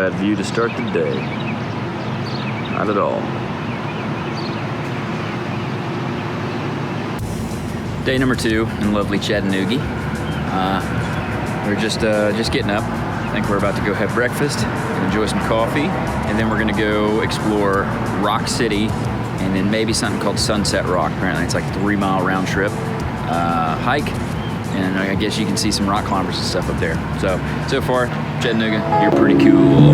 bad view to start the day. Not at all. Day number 2 in lovely Chattanooga. We're just getting up. I think we're about to go have breakfast and enjoy some coffee, and then we're gonna go explore Rock City, and then maybe something called Sunset Rock. Apparently it's like a 3-mile round trip hike, and I guess you can see some rock climbers and stuff up there. So far, Chattanooga, you're pretty cool.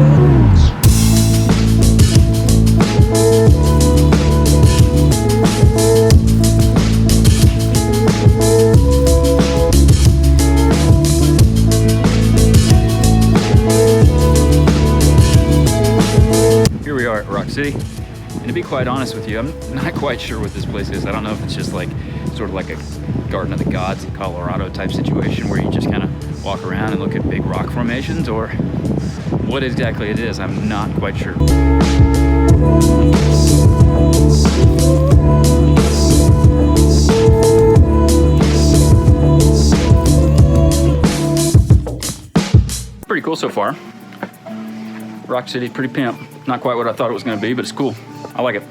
Here we are at Rock City, and to be quite honest with you, I'm not quite sure what this place is. I don't know if it's just like sort of like a Garden of the Gods in Colorado type situation where you just kind of walk around and look at big rock formations, or what exactly it is. I'm not quite sure. Pretty cool so far. Rock City's pretty pimp. Not quite what I thought it was going to be, but it's cool. I like it.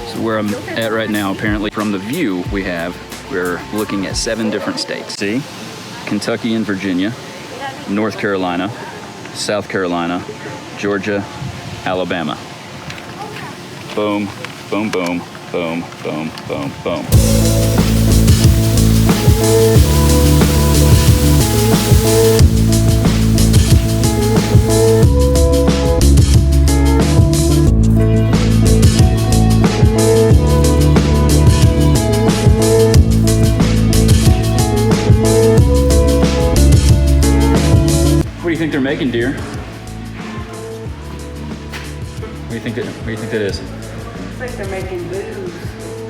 So where I'm at right now, apparently from the view we're looking at 7 different states. See? Kentucky and Virginia, North Carolina, South Carolina, Georgia, Alabama. Boom, boom, boom, boom, boom, boom, boom. What do you think they're making, dear? What do you think that is? Looks like they're making booze.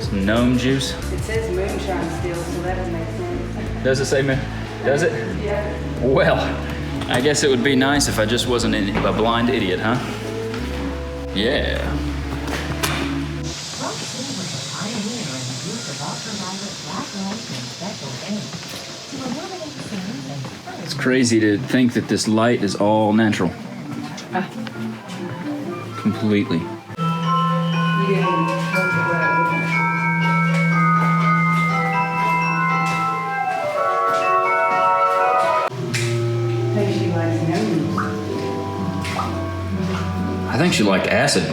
Some gnome juice. It says moonshine still, so that doesn't make sense. Does it say moon? Does it? Yeah. Well, I guess it would be nice if I just wasn't a blind idiot, huh? Yeah. It's crazy to think that this light is all natural. Completely. You didn't even look at what it was. I think she likes gnomes. I think she liked acid.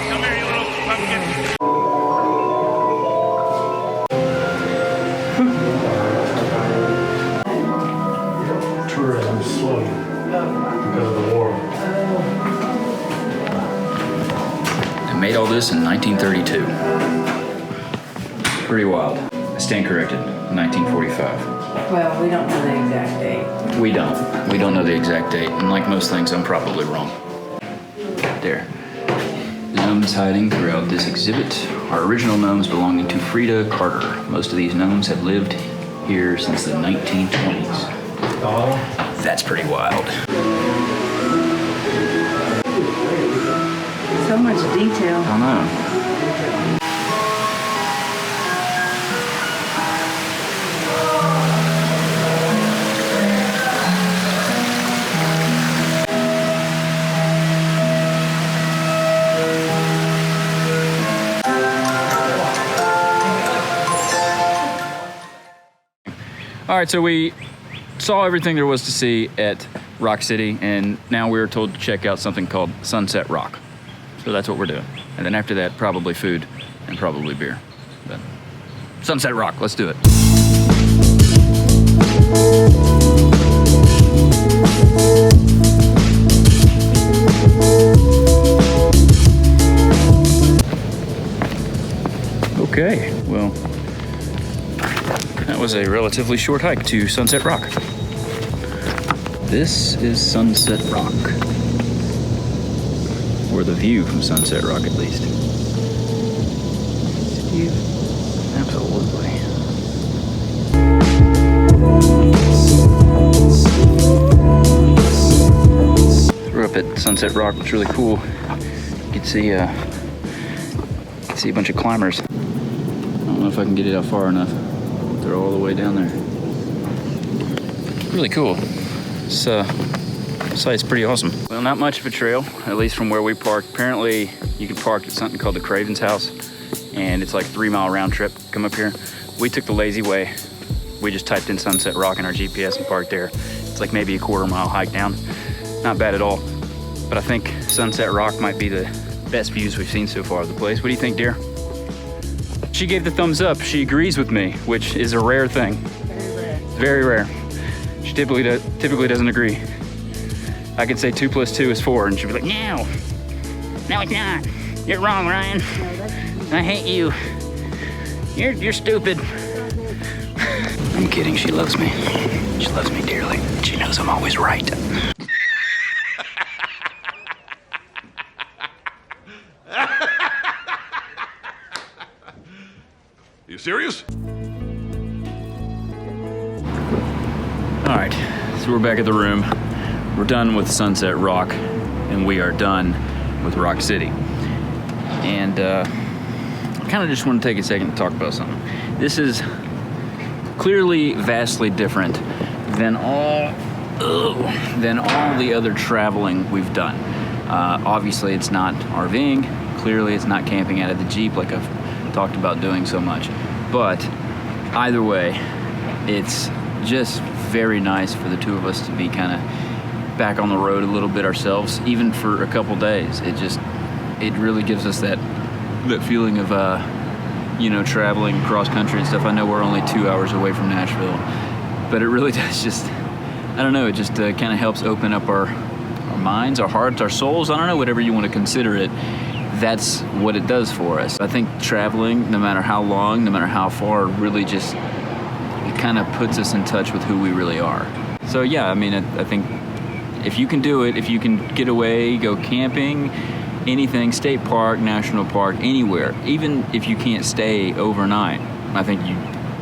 Come here, you little pumpkin. Tourism slowed because of the war. They made all this in 1932. Pretty wild. I stand corrected. 1945. Well, we don't know the exact date. We don't know the exact date, and like most things, I'm probably wrong. There. Gnomes hiding throughout this exhibit are original gnomes belonging to Frida Carter. Most of these gnomes have lived here since the 1920s. That's pretty wild. So much detail. I know. All right, so we saw everything there was to see at Rock City, and now we're told to check out something called Sunset Rock. So that's what we're doing. And then after that, probably food and probably beer. But Sunset Rock, let's do it. Okay, well, that was a relatively short hike to Sunset Rock. This is Sunset Rock. Or the view from Sunset Rock, at least. You. Absolutely. Threw up up at Sunset Rock. It's really cool. You can see a bunch of climbers. I don't know if I can get it out far enough. They're all the way down there. Really cool. This site's pretty awesome. Well, not much of a trail, at least from where we parked. Apparently, you can park at something called the Craven's House, and it's like 3-mile round trip. Come up here. We took the lazy way. We just typed in Sunset Rock in our GPS and parked there. It's like maybe a 1/4 mile hike down. Not bad at all. But I think Sunset Rock might be the best views we've seen so far of the place. What do you think, dear? She gave the thumbs up. She agrees with me, which is a rare thing. Very rare. She typically doesn't agree. I could say 2 + 2 is 4, and she'd be like, no, it's not. You're wrong, Ryan. I hate you. You're stupid. I'm kidding, she loves me. She loves me dearly. She knows I'm always right. You serious? All right, so we're back at the room. We're done with Sunset Rock, and we are done with Rock City. And I kind of just want to take a second to talk about something. This is clearly vastly different than all the other traveling we've done. Obviously, it's not RVing. Clearly, it's not camping out of the Jeep like I've talked about doing so much. But either way, it's just very nice for the two of us to be kind of back on the road a little bit ourselves, even for a couple days. It really gives us that feeling of traveling cross country and stuff. I know we're only 2 hours away from Nashville, but it really does just, I don't know, it just kind of helps open up our minds, our hearts, our souls. I don't know, whatever you want to consider it. That's what it does for us. I think traveling, no matter how long, no matter how far, really just, it kind of puts us in touch with who we really are. So yeah, I mean, I think if you can do it, if you can get away, go camping, anything, state park, national park, anywhere, even if you can't stay overnight, I think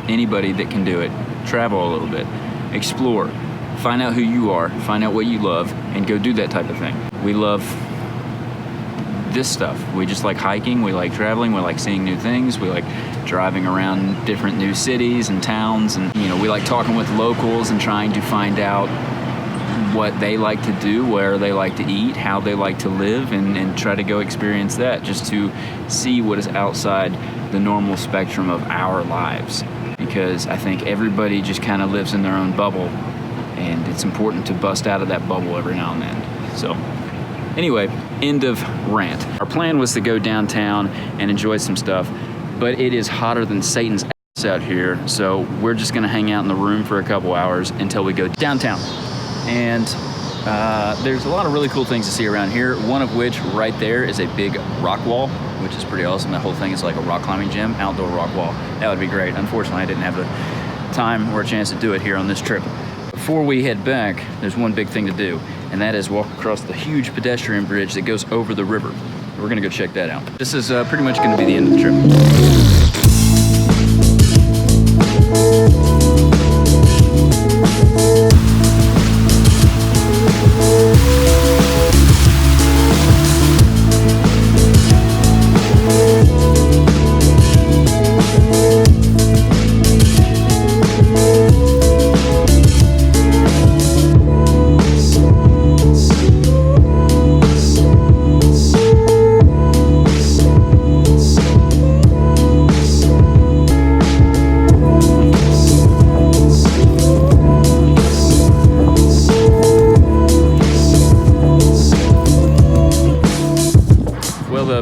anybody that can do it, travel a little bit, explore, find out who you are, find out what you love, and go do that type of thing. We love this stuff. We just like hiking, we like traveling, we like seeing new things, we like driving around different new cities and towns, and we like talking with locals and trying to find out what they like to do, where they like to eat, how they like to live, and try to go experience that, just to see what is outside the normal spectrum of our lives. Because I think everybody just kind of lives in their own bubble, and it's important to bust out of that bubble every now and then. So anyway, end of rant. Our plan was to go downtown and enjoy some stuff, but it is hotter than Satan's ass out here, so we're just gonna hang out in the room for a couple hours until we go downtown. And there's a lot of really cool things to see around here, one of which right there is a big rock wall, which is pretty awesome. That whole thing is like a rock climbing gym, outdoor rock wall. That would be great. Unfortunately, I didn't have the time or a chance to do it here on this trip. Before we head back, there's one big thing to do, and that is walk across the huge pedestrian bridge that goes over the river. We're gonna go check that out. This is pretty much gonna be the end of the trip.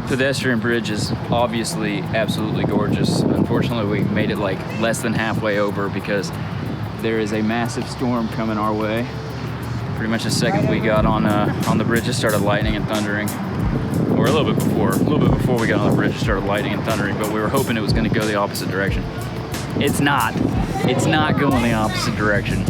Pedestrian bridge is obviously absolutely gorgeous. Unfortunately, we made it like less than halfway over because there is a massive storm coming our way. Pretty much the second we got on the bridge, it started lightning and thundering. Or a little bit before we got on the bridge, it started lightning and thundering, but we were hoping it was going to go the opposite direction. It's not. It's not going the opposite direction.